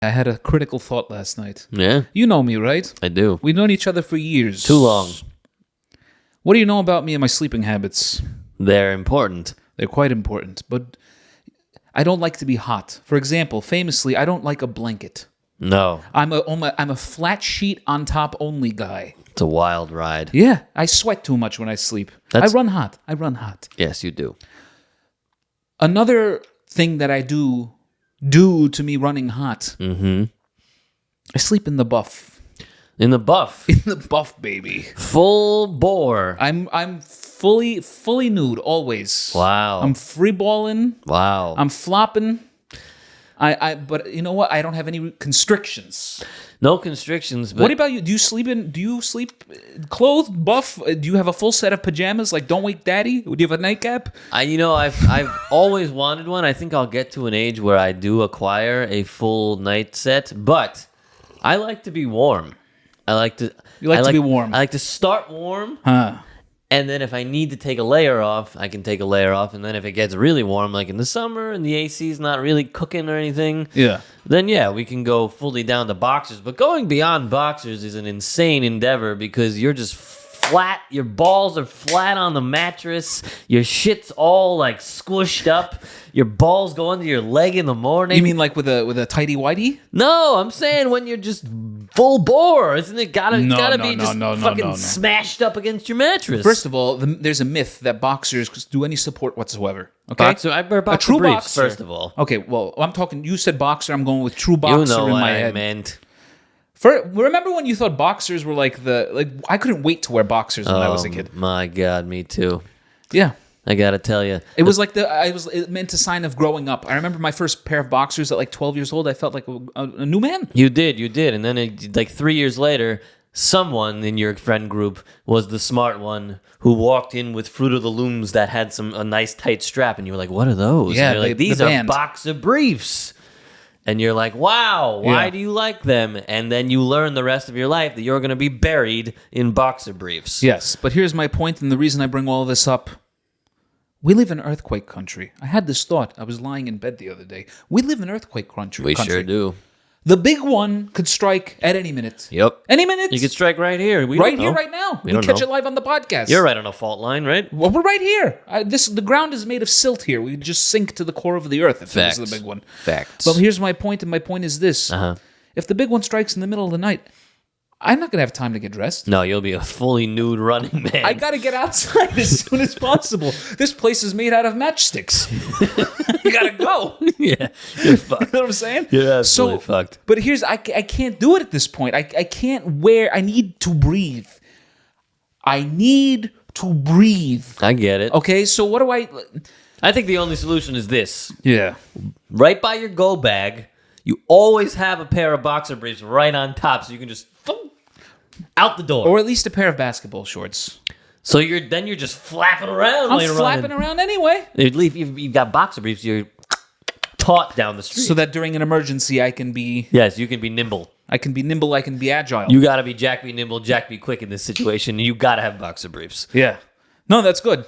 I had a critical thought last night. Yeah, You know me, right? I do. We've known each other for years. Too long. What do you know about me and my sleeping habits? They're important. They're quite important, but I don't like to be hot. For example, famously, I don't like a blanket. No, I'm a flat sheet on top only guy. it's a wild ride. Yeah, I sweat too much when I sleep. I run hot. Yes, you do. Another thing that I do to me running hot. Mm-hmm. I sleep in the buff. In the buff. In the buff, baby. Full bore. I'm fully nude always. Wow. I'm free balling. Wow. I'm flopping. But you know what? I don't have any constrictions. No constrictions. But What about you? Do you sleep clothed, buff? Do you have a full set of pajamas? Like Don't Wake Daddy? Do you have a nightcap? I've always wanted one. I think I'll get to an age where I do acquire a full night set. But I like to be warm. I like to. You like to be warm. I like to start warm. Huh. And then if I need to take a layer off, I can take a layer off. And then if it gets really warm, like in the summer and the AC's not really cooking or anything, Yeah. then yeah, we can go fully down to boxers. But going beyond boxers is an insane endeavor because you're just flat. Your balls are flat on the mattress. Your shit's all like squished up. Your balls go under your leg in the morning. You mean like with a tighty whitey? No, I'm saying when you're just full bore. Isn't it gotta be fucking smashed up against your mattress? First of all, there's a myth that boxers do any support whatsoever. Okay, I wear boxer true briefs, boxer. first of all. Okay, well, I'm talking. You said boxer. I'm going with true boxer You know in what my I head. meant. Remember when you thought boxers were like I couldn't wait to wear boxers when I was a kid. My God, me too. Yeah. I gotta tell you, It was like it meant a sign of growing up. I remember my first pair of boxers at like 12 years old. I felt like a new man. You did, and then like 3 years later, someone in your friend group was the smart one who walked in with Fruit of the Looms that had a nice tight strap, and you were like, "What are those?" Yeah, and you're like, the "These are band. boxer briefs." And you're like, "Wow, why do you like them?" And then you learn the rest of your life that you're going to be buried in boxer briefs. Yes, but here's my point, and the reason I bring all this up. We live in earthquake country. I had this thought. I was lying in bed the other day. We live in earthquake country. We sure do. The big one could strike at any minute. Yep. Any minute. You could strike right here. Right here, right now. We don't catch know. it live on the podcast. You're right on a fault line, right? Well, we're right here. The ground is made of silt here. We just sink to the core of the earth if Facts. it was the big one. Facts. But here's my point, and my point is this. Uh-huh. If the big one strikes in the middle of the night, I'm not going to have time to get dressed. No, you'll be a fully nude running man. I got to get outside as soon as possible. This place is made out of matchsticks. You got to go. Yeah, you're fucked. You know what I'm saying? You're absolutely fucked. But I can't do it at this point. I can't I need to breathe. I need to breathe. I get it. Okay, so what do I think the only solution is this. Yeah. Right by your go bag, you always have a pair of boxer briefs right on top so you can just out the door. Or at least a pair of basketball shorts. So you're just flapping around. I'm flapping around anyway. You've got boxer briefs, you're taut down the street. So that during an emergency I can be... Yes, you can be nimble. I can be nimble, I can be agile. You got to be Jack be nimble, Jack be quick in this situation. You got to have boxer briefs. Yeah. No, that's good.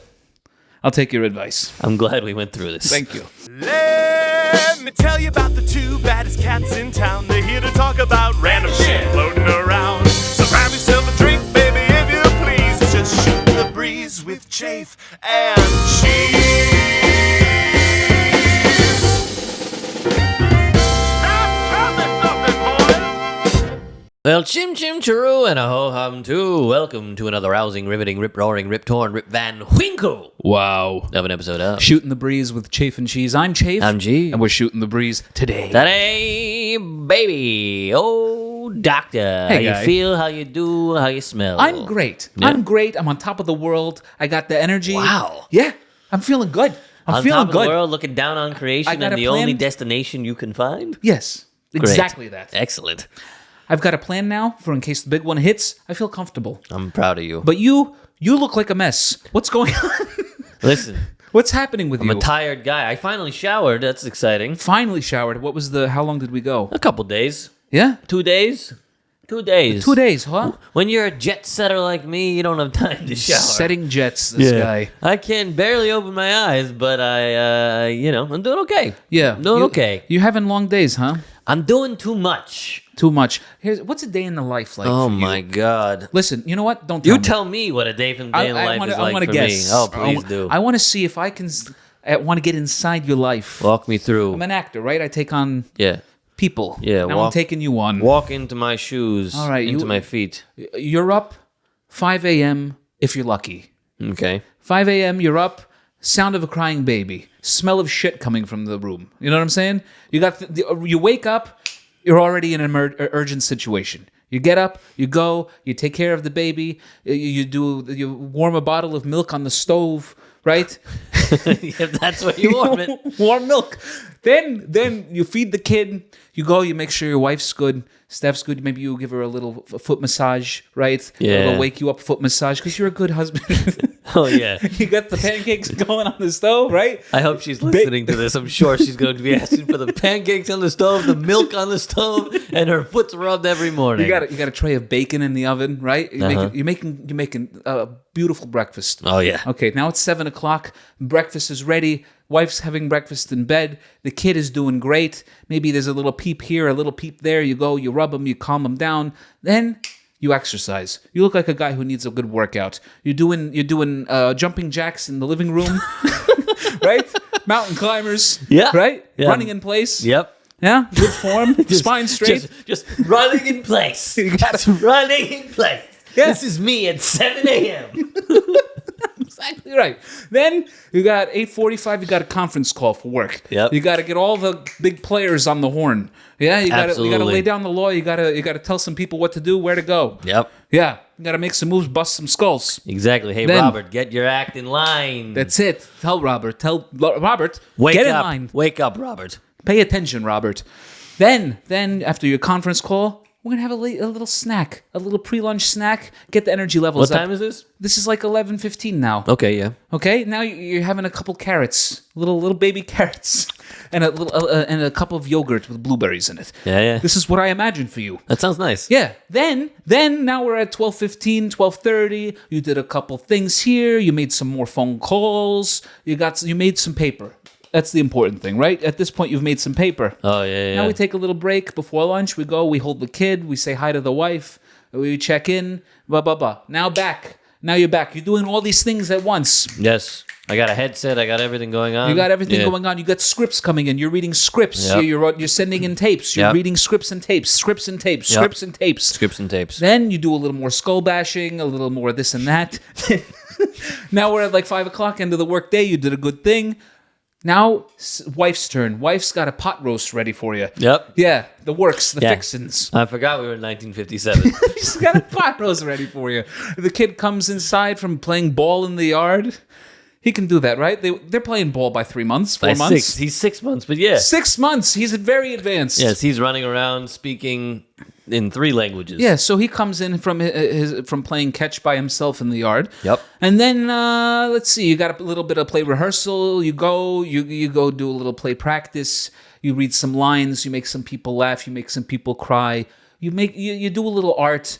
I'll take your advice. I'm glad we went through this. Thank you. Let me tell you about the two baddest cats in town. They're here to talk about random shit floating around. So grab yourself a drink, baby, if you please. It's just shooting the breeze with Chafe and Cheese. Well, chim chim chiroo and a ho hum too. Welcome to another rousing, riveting, rip roaring, rip torn, rip van winkle Wow. of an episode of Shooting the breeze with Chafe and Cheese. I'm Chafe. I'm G. And we're shooting the breeze today. Today, baby. Oh, doctor. Hey, how guy. you feel? How you do? How you smell? I'm great. Yeah. I'm great. I'm on top of the world. I got the energy. Wow. Yeah. I'm feeling good. I'm on feeling top of good. the world, looking down on I creation got and a the plan. only destination you can find? Yes. Great. Exactly that. Excellent. I've got a plan now for in case the big one hits. I feel comfortable. I'm proud of you. But you look like a mess. What's going on? Listen, What's happening with I'm you? a tired guy. I finally showered. That's exciting. Finally showered. How long did we go? A couple days. Yeah? 2 days. 2 days. 2 days, huh? When you're a jet setter like me, you don't have time to shower. Setting jets, this guy. I can barely open my eyes, but I'm doing okay. Yeah. I'm doing okay. You're having long days, huh? I'm doing too much. Too much. What's a day in the life like? Oh for you? my God. Listen, you know what? Don't tell You me. tell me what a day in life is I like wanna for guess. me. Oh, please do. I want to see if I can. I want to get inside your life. Walk me through. I'm an actor, right? I take on Yeah. people. Yeah, Now I'm taking you on. Walk into my shoes. All right, Into my feet. You're up 5 a.m. if you're lucky. Okay. 5 a.m. You're up. Sound of a crying baby. Smell of shit coming from the room. You know what I'm saying? You got you wake up. You're already in an urgent situation. You get up, you go, you take care of the baby, you warm a bottle of milk on the stove, right? If that's what you warm it. Warm milk. Then you feed the kid. You go, you make sure your wife's good, Steph's good. Maybe you give her a little foot massage, right? Yeah. It'll wake you up foot massage because you're a good husband. Oh, yeah. You got the pancakes going on the stove, right? I hope she's listening to this. I'm sure she's going to be asking for the pancakes on the stove, the milk on the stove, and her foot's rubbed every morning. You got a tray of bacon in the oven, right? You're making a beautiful breakfast. Oh, yeah. Okay, now it's 7 o'clock. Breakfast is ready. Wife's having breakfast in bed. The kid is doing great. Maybe there's a little peep here, a little peep there. You go, you rub him, you calm him down. Then you exercise. You look like a guy who needs a good workout. You're doing jumping jacks in the living room, right? Mountain climbers, Yeah. right? Yeah. Running in place. Yep. Yeah, good form, spine straight. Just running in place. Just running in place. Yeah. This is me at 7 a.m. Exactly right. Then you got 8:45. You got a conference call for work. Yep. You got to get all the big players on the horn. Yeah. You got to Absolutely. lay down the law. You got to tell some people what to do, where to go. Yep. Yeah. You got to make some moves, bust some skulls. Exactly. Hey, Then- Robert, get your act in line. That's it. Tell Robert. Wake get up. in line. Wake up, Robert. Pay attention, Robert. Then after your conference call, we're gonna have a little snack, a little pre-lunch snack. Get the energy levels What up. time is this? This is like 11:15 now. Okay, yeah. Okay, now you're having a couple carrots, little baby carrots, and a cup of yogurt with blueberries in it. Yeah. This is what I imagine for you. That sounds nice. Yeah. Then now we're at 12:15, 12:30. You did a couple things here. You made some more phone calls. You made some paper. That's the important thing, right? At this point, you've made some paper. Oh, yeah. Now we take a little break before lunch. We go, we hold the kid, we say hi to the wife, we check in, blah, blah, blah. Now you're back. You're doing all these things at once. Yes. I got a headset. I got everything going on. You got everything Yeah. going on. You got scripts coming in. You're reading scripts. Yep. You're sending in tapes. You're Yep. reading scripts and tapes, scripts and tapes, Yep. scripts and tapes. Scripts and tapes. Then you do a little more skull bashing, a little more this and that. Now we're at like 5 o'clock, end of the work day. You did a good thing. Now, wife's turn. Wife's got a pot roast ready for you. Yep. Yeah, the works, the Yeah. fixins. I forgot we were in 1957. She's got a pot roast ready for you. The kid comes inside from playing ball in the yard. He can do that, right? They're playing ball by 3 months, 4 months. He's 6 months, but yeah. 6 months. He's very advanced. Yes, he's running around speaking in 3 languages. Yeah, so he comes in from playing catch by himself in the yard. Yep. And then let's see, you got a little bit of play rehearsal. You go do a little play practice. You read some lines. You make some people laugh. You make some people cry. You do a little art.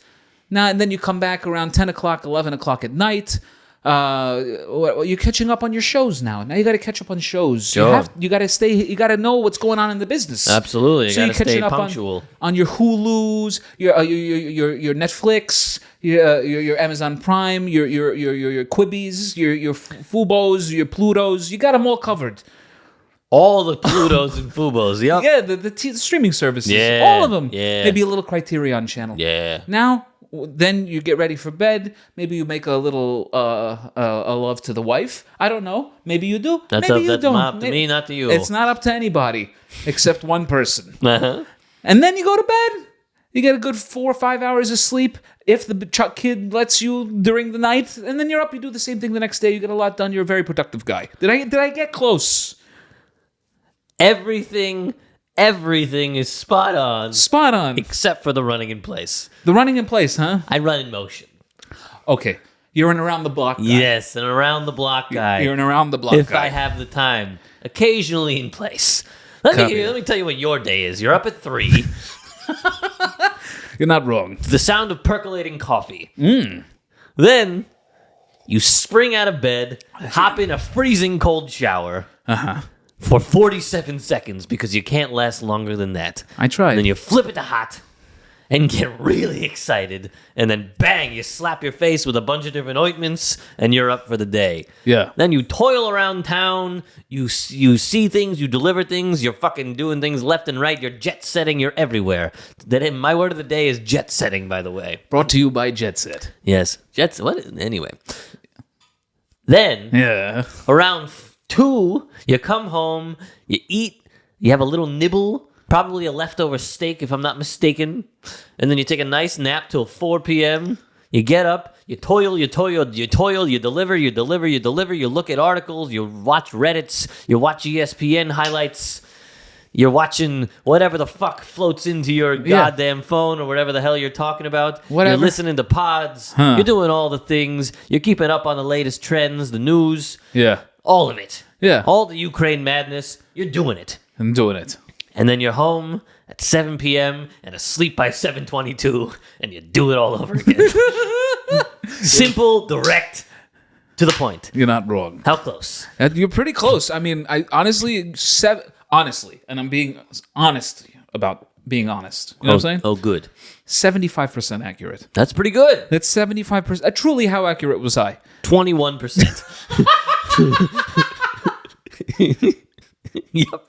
Now and then you come back around 10 o'clock, 11 o'clock at night. You're catching up on your shows now. Now you got to catch up on shows. Sure. You got to stay. You got to know what's going on in the business. Absolutely. You you're got to stay catching up punctual. on your Hulu's, your Netflix, your Amazon Prime, your Quibbies, your Fubos, your Plutos. You got them all covered. All the Plutos and Fubos. Yep. Yeah, the streaming services, Yeah, all of them. yeah. Maybe a little Criterion channel. Yeah. Now, then you get ready for bed. Maybe you make a little a love to the wife. I don't know. Maybe you do. That's Maybe you don't. up to me, not to you. It's not up to anybody except one person. Uh-huh. And then you go to bed. You get a good 4 or 5 hours of sleep if the kid lets you during the night, and then you're up. You do the same thing the next day. You get a lot done. You're a very productive guy. Did I get close? Everything is spot on. Spot on. Except for the running in place. The running in place, huh? I run in motion. Okay. You're an around the block guy. Yes, an around the block guy. You're an around the block if guy. I have the time. Occasionally in place. Let me tell you what your day is. You're up at 3. You're not wrong. The sound of percolating coffee. Then you spring out of bed, hop in a freezing cold shower. for 47 seconds because you can't last longer than that. I tried. And then you flip it to hot and get really excited. And then bang, you slap your face with a bunch of different ointments and you're up for the day. Yeah. Then you toil around town. You see things. You deliver things. You're fucking doing things left and right. You're jet setting. You're everywhere. My word of the day is jet setting, by the way. Brought to you by Jet Set. Yes. Jets. What? Anyway. Then, Yeah. around 2, you come home, you eat, you have a little nibble, probably a leftover steak if I'm not mistaken, and then you take a nice nap till 4 p.m. You get up, you toil, you deliver, you look at articles, you watch Reddits, you watch ESPN highlights, you're watching whatever the fuck floats into your goddamn phone or whatever the hell you're talking about. Whatever. You're listening to pods. You're doing all the things. You're keeping up on the latest trends, the news. Yeah. All of it. Yeah. All the Ukraine madness. You're doing it. I'm doing it. And then you're home at 7 p.m. and asleep by 7:22, and you do it all over again. Simple, direct, to the point. You're not wrong. How close? You're pretty close. I mean, I honestly, and I'm being honest about being honest. You know what I'm saying? Oh, good. 75% accurate. That's pretty good. That's 75%. Truly, how accurate was I? 21%. Yep.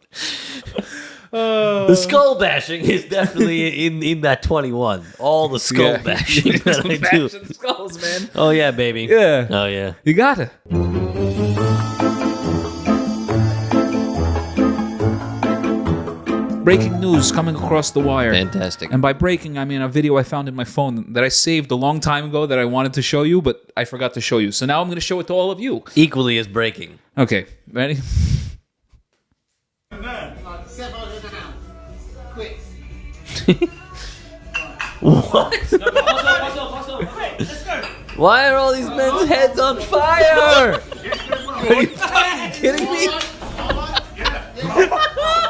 The skull bashing is definitely in that 21. All the skull bashing that I do. Bashing skulls, man. Oh, yeah, baby. Yeah. Oh, yeah. You got it. Breaking news coming across the wire. Fantastic. And by breaking, I mean a video I found in my phone that I saved a long time ago that I wanted to show you, but I forgot to show you. So now I'm going to show it to all of you. Equally as breaking. Okay, ready? Quick. What? Why are all these men's heads on fire? Are you fucking kidding me?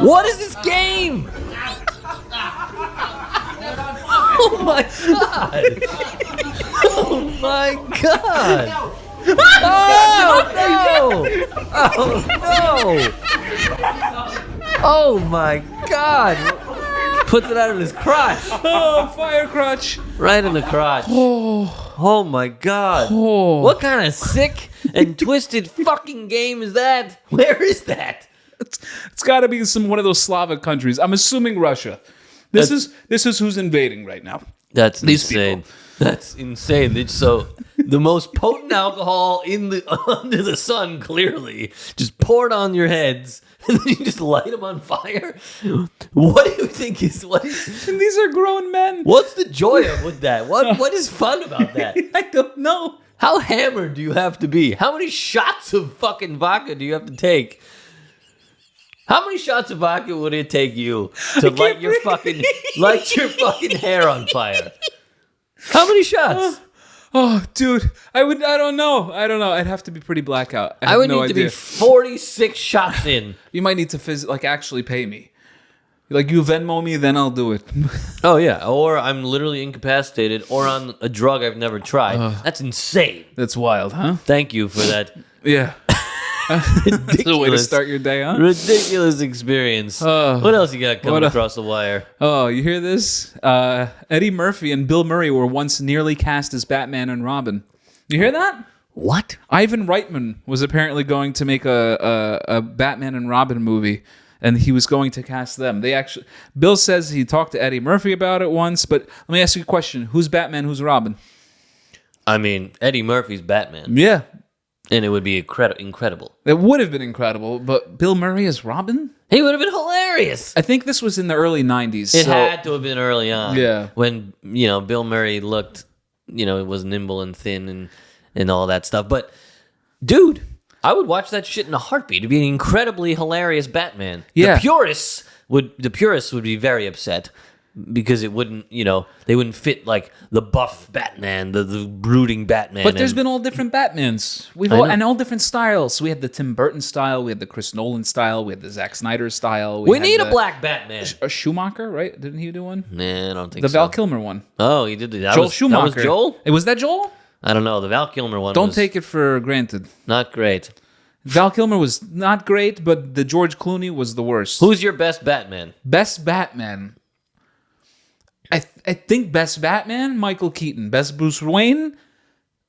What is this game? Oh my god! Oh my god! Oh no! Oh no! Oh my god! Puts it out of his crotch. Oh, fire crotch. Right in the crotch. Oh my god. Oh. What kind of sick and twisted fucking game is that? Where is that? It's got to be one of those Slavic countries. I'm assuming Russia. This is who's invading right now. That's These insane. people. That's insane. It's so the most potent alcohol under the sun, clearly, just poured on your heads, and then you just light them on fire. What do you think is what? And these are grown men. What's the joy of with that? What is fun about that? I don't know. How hammered do you have to be? How many shots of fucking vodka do you have to take? How many shots of vodka would it take you to light your fucking hair on fire? How many shots? Oh, dude, I don't know. I'd have to be pretty blackout. I would no need to be idea. 46 shots in. You might need to actually pay me. Like, you Venmo me, then I'll do it. Oh yeah, or I'm literally incapacitated, or on a drug I've never tried. That's insane. That's wild, huh? Thank you for that. Yeah. That's a way to start your day, huh? Ridiculous experience. What else you got coming across the wire? Oh, you hear this? Eddie Murphy and Bill Murray were once nearly cast as Batman and Robin. You hear that? What? Ivan Reitman was apparently going to make a Batman and Robin movie, and he was going to cast them. Bill says he talked to Eddie Murphy about it once, but let me ask you a question. Who's Batman, who's Robin? I mean, Eddie Murphy's Batman. Yeah. And it would be incredible. It would have been incredible, but Bill Murray as Robin? He would have been hilarious. I think this was in the early 90s. It had to have been early on. Yeah. When, Bill Murray looked, was nimble and thin and all that stuff. But, dude, I would watch that shit in a heartbeat. It'd be an incredibly hilarious Batman. Yeah. The purists would be very upset because it wouldn't, they wouldn't fit like the buff Batman, the brooding Batman. But there's been all different Batmans. And all different styles. We had the Tim Burton style, we had the Chris Nolan style, we had the Zack Snyder style. We need a black Batman. A Schumacher, right? Didn't he do one? Nah, I don't think The so. Val Kilmer one. Oh, he did that. Joel Schumacher. That was Joel? Was that Joel? I don't know. The Val Kilmer one Don't take it for granted. Not great. Val Kilmer was not great, but the George Clooney was the worst. Who's your best Batman? Best Batman? I think best Batman, Michael Keaton. Best Bruce Wayne,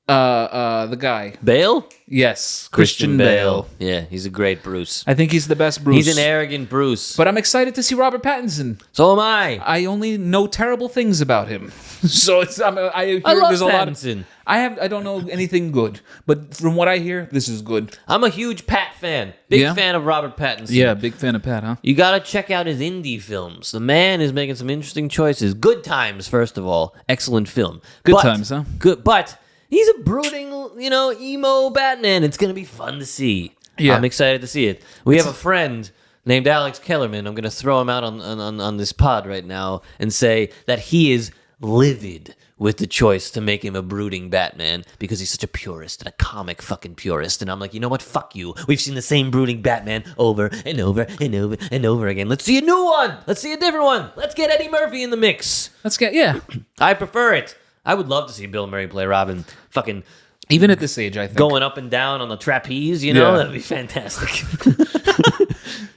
the guy. Bale? Yes, Christian Bale. Yeah, he's a great Bruce. I think he's the best Bruce. He's an arrogant Bruce. But I'm excited to see Robert Pattinson. So am I. I only know terrible things about him, so I hear I love there's a lot Pattinson. of. I don't know anything good, but from what I hear, this is good. I'm a huge Pat fan. Big Yeah? fan of Robert Pattinson. Yeah, big fan of Pat, huh? You gotta check out his indie films. The man is making some interesting choices. Good Times, first of all. Excellent film. Good Times, huh? Good, but he's a brooding, emo Batman. It's gonna be fun to see. Yeah. I'm excited to see it. We have a friend named Alex Kellerman. I'm gonna throw him out on this pod right now and say that he is livid with the choice to make him a brooding Batman because he's such a purist and a comic fucking purist. And I'm like, you know what? Fuck you. We've seen the same brooding Batman over and over and over and over again. Let's see a new one. Let's see a different one. Let's get Eddie Murphy in the mix. Yeah. I prefer it. I would love to see Bill Murray play Robin. Fucking Even at this age, I think. going up and down on the trapeze, Yeah. That'd be fantastic.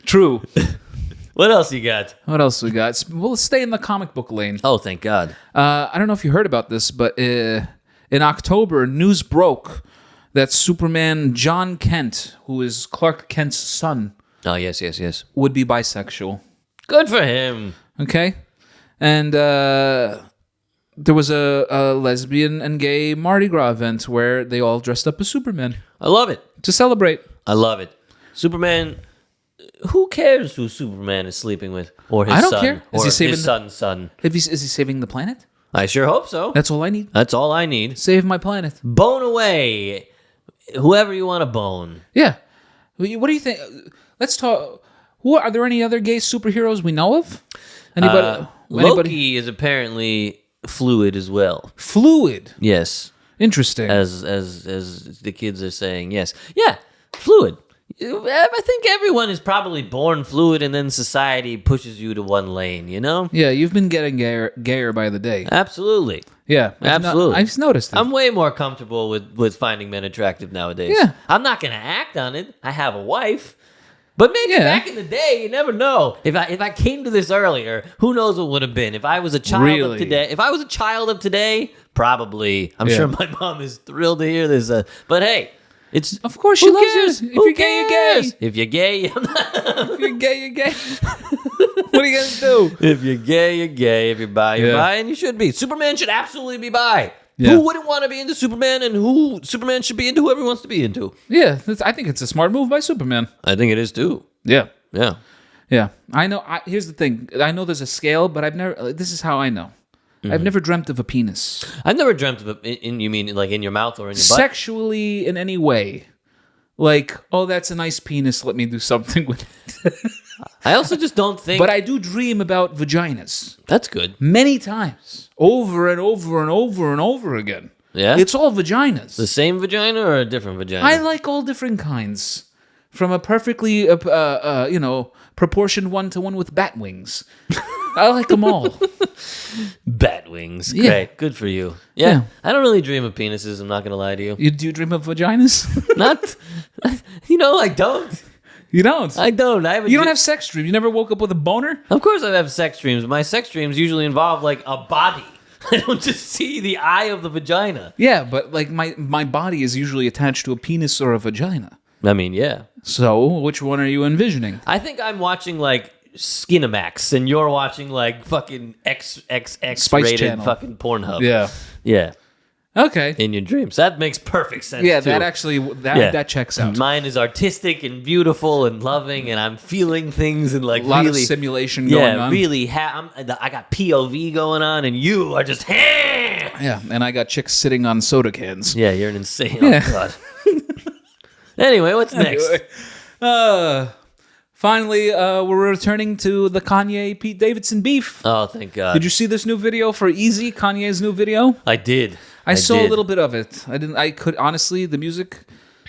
True. What else you got? What else we got? We'll stay in the comic book lane. Oh, thank God. I don't know if you heard about this, but in October, news broke that Superman John Kent, who is Clark Kent's son, Oh, yes. would be bisexual. Good for him. Okay? And there was a lesbian and gay Mardi Gras event where they all dressed up as Superman I love it. to celebrate. I love it. Superman. Who cares who Superman is sleeping with, or his I don't son, care. Is or he saving his the- son's son? Is he saving the planet? I sure hope so. That's all I need. That's all I need. Save my planet. Bone away, whoever you want to bone. Yeah. What do you think? Let's talk. Are there any other gay superheroes we know of? Anybody? Loki is apparently fluid as well. Fluid. Yes, Interesting. as the kids are saying. Yes, yeah, fluid. I think everyone is probably born fluid, and then society pushes you to one lane. Yeah, you've been getting gayer by the day. Absolutely. Yeah, Absolutely. I've noticed it. I'm way more comfortable with finding men attractive nowadays. Yeah. I'm not going to act on it. I have a wife. But maybe Yeah. back in the day, you never know. If I came to this earlier, who knows what would have been? If I was a child Really? of today, probably. I'm Yeah. sure my mom is thrilled to hear this. But hey, it's Of course, she who loves cares? you. If Who you're gay, you're gay. cares? If you're gay, If you're gay, you're gay. What are you gonna do? if you're gay, you're gay. If you're bi, you're Yeah. bi, and you should be. Superman should absolutely be bi. Yeah. Who wouldn't want to be into Superman, and who Superman should be into whoever he wants to be into? Yeah, I think it's a smart move by Superman. I think it is too. Yeah. Yeah. Yeah, I know. Here's the thing. I know there's a scale, but I've never. This is how I know. I've never dreamt of a penis I've never dreamt of it. You mean like in your mouth or in your butt? sexually in any way. Like, oh, that's a nice penis. Let me do something with it. I also just don't think. But I do dream about vaginas That's good. many times, over and over and over and over again. Yeah? It's all vaginas. The same vagina or a different vagina? I like all different kinds, from a perfectly, proportioned one to one with bat wings. I like them all. Bat wings. Yeah. Great. Good for you. Yeah. Yeah. I don't really dream of penises. I'm not going to lie to you. Do you dream of vaginas? Not. I don't. You don't. I don't. I haven't You don't have sex dreams. You never woke up with a boner. Of course, I have sex dreams. My sex dreams usually involve like a body. I don't just see the eye of the vagina. Yeah, but like my body is usually attached to a penis or a vagina. I mean, yeah. So which one are you envisioning? I think I'm watching like Skinamax, and you're watching like fucking XXX Spice rated Channel. fucking Pornhub. Yeah. Yeah. Okay. In your dreams. That makes perfect sense. Yeah, too. that actually that checks out. Mine is artistic and beautiful and loving, and I'm feeling things and like A lot really of simulation going on. really. I got POV going on, and you are just. Yeah, and I got chicks sitting on soda cans. Yeah, you're an insane. Yeah. Oh god. Anyway, what's next? Finally, we're returning to the Kanye Pete Davidson beef. Oh, thank God. Did you see this new video for Easy? Kanye's new video. I did. I saw did. a little bit of it. I could honestly, the music.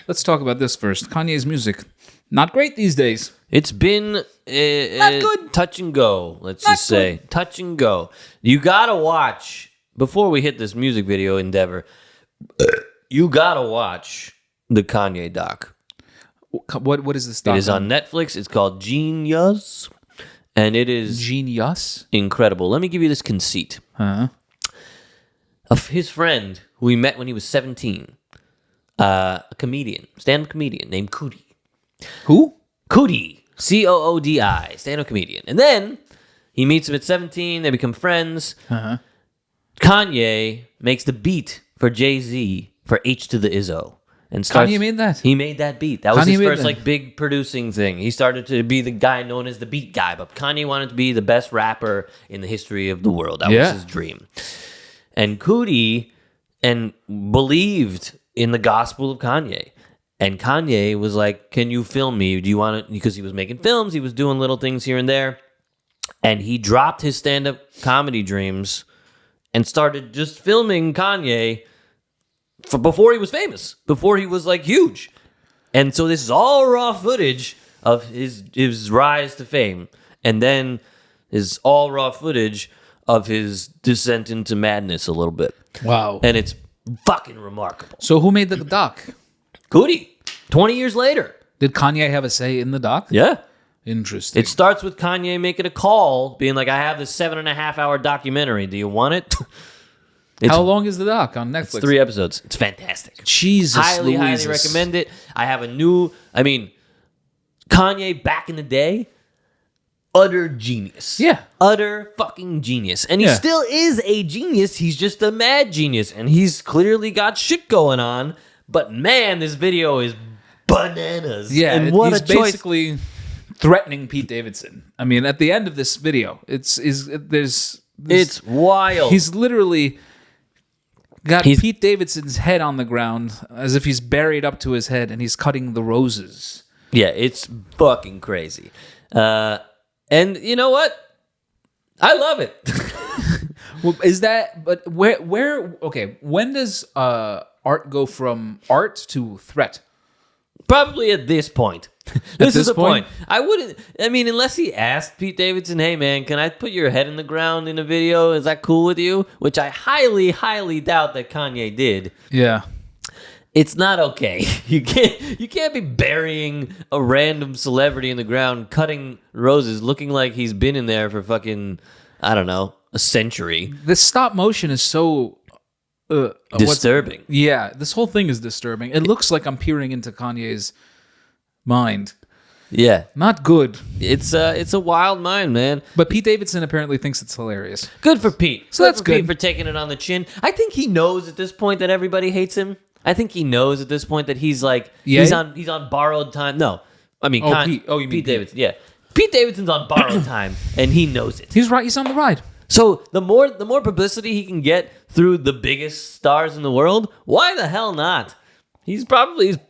Let's talk about this first. Kanye's music, not great these days. It's been Not good. touch and go. Let's Not just say touch and go. You gotta watch before we hit this music video endeavor. You gotta watch the Kanye doc. What is this? It is on Netflix. It's called Jeen-yuhs, and it is jeen-yus. incredible. Let me give you this conceit of his friend who he met when he was 17, a comedian, stand-up comedian named Coody. Who? Coody, Coodi, stand-up comedian, and then he meets him at 17. They become friends. Kanye makes the beat for Jay-Z for H to the Izzo. And Kanye made that? He made that beat. That was Kanye his made first that. like big producing thing. He started to be the guy known as the beat guy, but Kanye wanted to be the best rapper in the history of the world. That was his dream. And Coody believed in the gospel of Kanye. And Kanye was like, "Can you film me? Do you want to?" Because he was making films, he was doing little things here and there. And he dropped his stand-up comedy dreams and started just filming Kanye before he was famous, before he was like huge. And so this is all raw footage of his rise to fame, and then is all raw footage of his descent into madness a little bit. Wow. And it's fucking remarkable. So who made the doc? Coody, 20 years later. Did Kanye have a say in the doc? Yeah. Interesting. It starts with Kanye making a call, being like, "I have this 7.5-hour documentary. Do you want it?" How long is the doc on Netflix? It's 3 episodes. It's fantastic. Jesus highly Louises. recommend it. I have Kanye back in the day, utter genius. Yeah. Utter fucking genius. And he Yeah. still is a genius. He's just a mad genius. And he's clearly got shit going on. But man, this video is bananas. Yeah, and what he's a choice. basically threatening Pete Davidson. I mean, at the end of this video, there's It's wild. he's literally got Pete Davidson's head on the ground as if he's buried up to his head, and he's cutting the roses. Yeah, it's fucking crazy. And you know what? I love it. Well, is that? But where? Okay, when does art go from art to threat? Probably at this point. This is this the point. point? Unless he asked Pete Davidson, "Hey man, can I put your head in the ground in a video? Is that cool with you?" Which I highly, highly doubt that Kanye did. Yeah. It's not okay. You can't be burying a random celebrity in the ground, cutting roses, looking like he's been in there for fucking, I don't know, a century. The stop motion is so Disturbing. Yeah, this whole thing is disturbing. It looks like I'm peering into Kanye's mind. Yeah. Not good. It's a wild mind, man. But Pete Davidson apparently thinks it's hilarious. Good for Pete. So that's for Pete good. for taking it on the chin. I think he knows at this point that everybody hates him. I think he knows at this point that he's like he's on borrowed time. No, I mean Pete. Oh, you mean Pete Davidson? Yeah, Pete Davidson's on borrowed time, and he knows it. He's right. He's on the ride. So the more publicity he can get through the biggest stars in the world, why the hell not? He's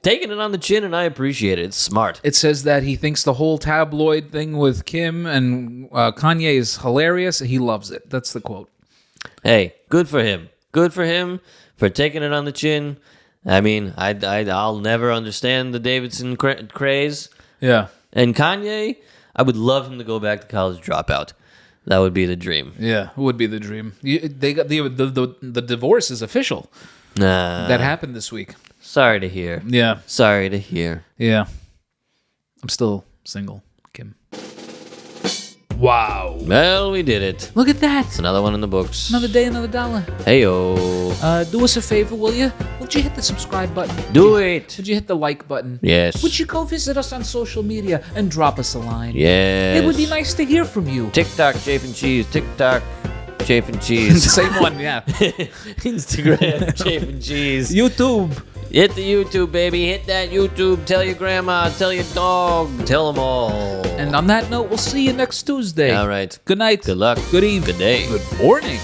taking it on the chin, and I appreciate it. It's smart. It says that he thinks the whole tabloid thing with Kim and Kanye is hilarious. He loves it. That's the quote. Hey, good for him. Good for him for taking it on the chin. I mean, I'll never understand the Davidson craze. Yeah. And Kanye, I would love him to go back to college dropout. That would be the dream. Yeah, it would be the dream. They got the divorce is official. That happened this week. Sorry to hear. Yeah. Sorry to hear. Yeah. I'm still single, Kim. Wow. Well, we did it. Look at that. It's another one in the books. Another day, another dollar. Heyo. Do us a favor, will you? Would you hit the subscribe button? Do it. Would you hit the like button? Yes. Would you go visit us on social media and drop us a line? Yes. It would be nice to hear from you. TikTok, Chafen Cheese. TikTok, Chafen Cheese. Same one, yeah. Instagram, Chafen Cheese. YouTube. Hit the YouTube, baby. Hit that YouTube. Tell your grandma. Tell your dog. Tell them all. And on that note, we'll see you next Tuesday. All right. Good night. Good luck. Good evening. Good day. Good morning.